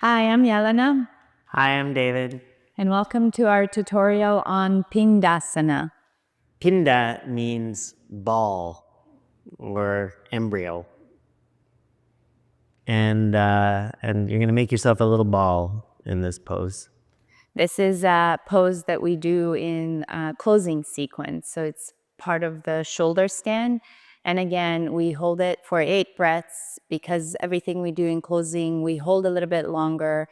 Hi, I'm Jelena, Hi, I'm David. and welcome to our tutorial on PINDASANA. Pinda means ball or embryo. And you're going to make yourself a little ball in this pose. This is a pose that we do in a closing sequence, so it's part of the shoulder stand. And again, we hold it for 8 breaths because everything we do in closing, we hold a little bit longer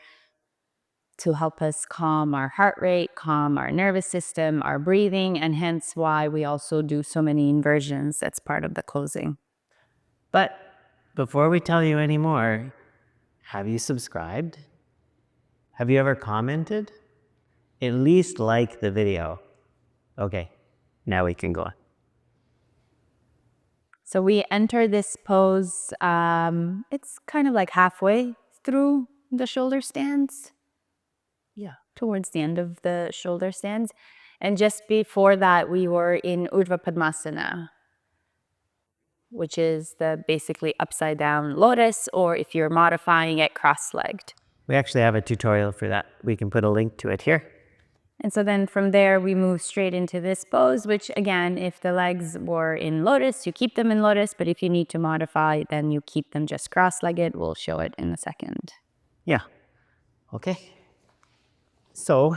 to help us calm our heart rate, calm our nervous system, our breathing, and hence why we also do so many inversions. That's part of the closing. But before we tell you any more, have you subscribed? Have you ever commented? At least like the video. Okay, now we can go on. So we enter this pose, it's kind of like halfway through the shoulder stands. Yeah. Towards the end of the shoulder stands. And just before that, we were in Urdhva Padmasana, which is the basically upside down lotus, or if you're modifying it, cross-legged. We actually have a tutorial for that. We can put a link to it here. And so then from there, we move straight into this pose, which again, if the legs were in lotus, you keep them in lotus, but if you need to modify, then you keep them just cross-legged. We'll show it in a second. Yeah. Okay. So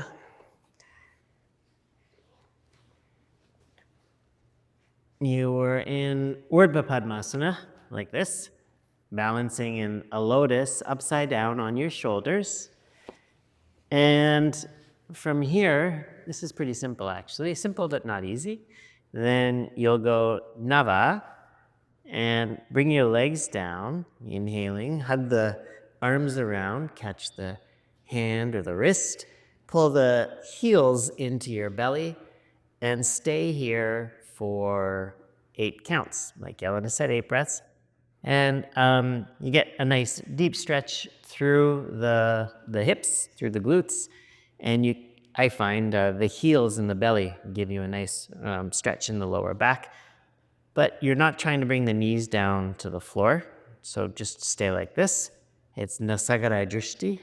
you were in Urdhva Padmasana, like this, balancing in a lotus upside down on your shoulders. And from here, this is pretty simple actually, simple but not easy. Then you'll go Nava and bring your legs down, inhaling, hug the arms around, catch the hand or the wrist, pull the heels into your belly, and stay here for 8 counts. Like Jelena said, 8 breaths. And you get a nice deep stretch through the hips, through the glutes, and I find the heels in the belly give you a nice stretch in the lower back. But you're not trying to bring the knees down to the floor, so just stay like this. It's Nasagara Drishti.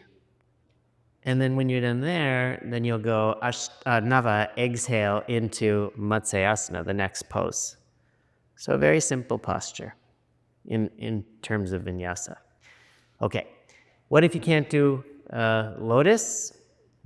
And then when you're done there, then you'll go Nava, exhale into Matsyasana, the next pose. So a very simple posture in terms of vinyasa. Okay, what if you can't do lotus?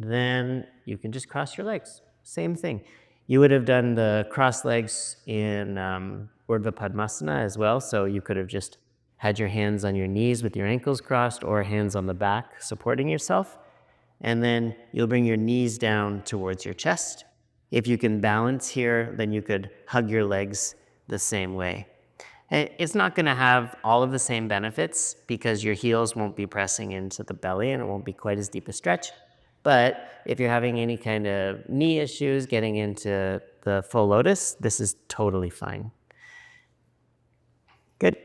Then you can just cross your legs. Same thing. You would have done the cross legs in Urdhva Padmasana as well, so you could have just had your hands on your knees with your ankles crossed or hands on the back supporting yourself. And then you'll bring your knees down towards your chest. If you can balance here, then you could hug your legs the same way. It's not going to have all of the same benefits because your heels won't be pressing into the belly and it won't be quite as deep a stretch. But if you're having any kind of knee issues getting into the full lotus, this is totally fine. Good.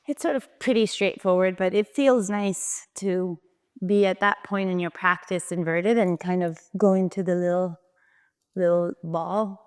It's sort of pretty straightforward, but it feels nice to be at that point in your practice inverted and kind of go into the little ball.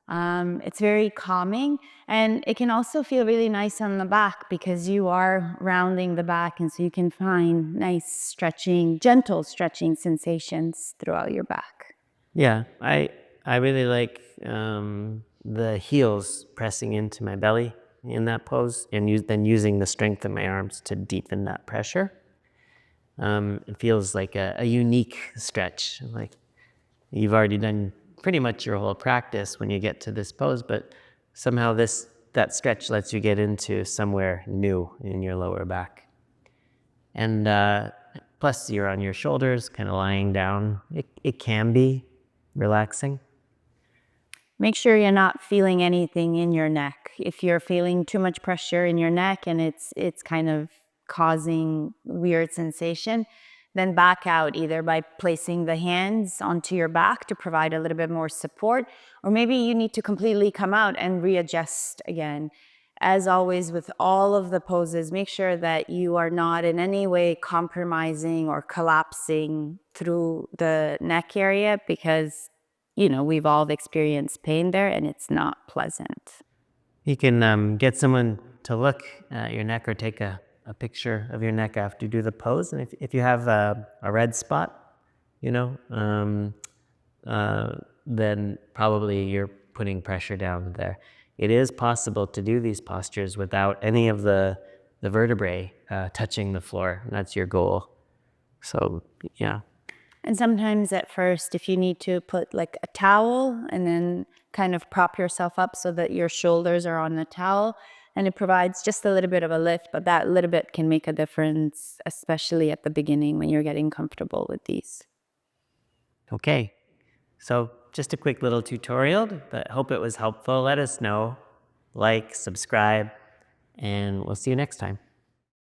It's very calming, and it can also feel really nice on the back because you are rounding the back, and so you can find nice stretching, gentle stretching sensations throughout your back. Yeah, I really like the heels pressing into my belly in that pose, and then using the strength of my arms to deepen that pressure. It feels like a unique stretch. Like you've already done pretty much your whole practice when you get to this pose, but somehow that stretch lets you get into somewhere new in your lower back. And plus you're on your shoulders, kind of lying down. It can be relaxing. Make sure you're not feeling anything in your neck. If you're feeling too much pressure in your neck and it's kind of causing weird sensation, then back out either by placing the hands onto your back to provide a little bit more support, or maybe you need to completely come out and readjust again. As always, with all of the poses, make sure that you are not in any way compromising or collapsing through the neck area because we've all experienced pain there and it's not pleasant. You can get someone to look at your neck or take a picture of your neck after you do the pose. And if you have a red spot, then probably you're putting pressure down there. It is possible to do these postures without any of the vertebrae touching the floor. And that's your goal. So, yeah. And sometimes at first, if you need to put like a towel and then kind of prop yourself up so that your shoulders are on the towel, and it provides just a little bit of a lift, but that little bit can make a difference, especially at the beginning when you're getting comfortable with these. Okay. So just a quick little tutorial, but hope it was helpful. Let us know. Like, subscribe, and we'll see you next time.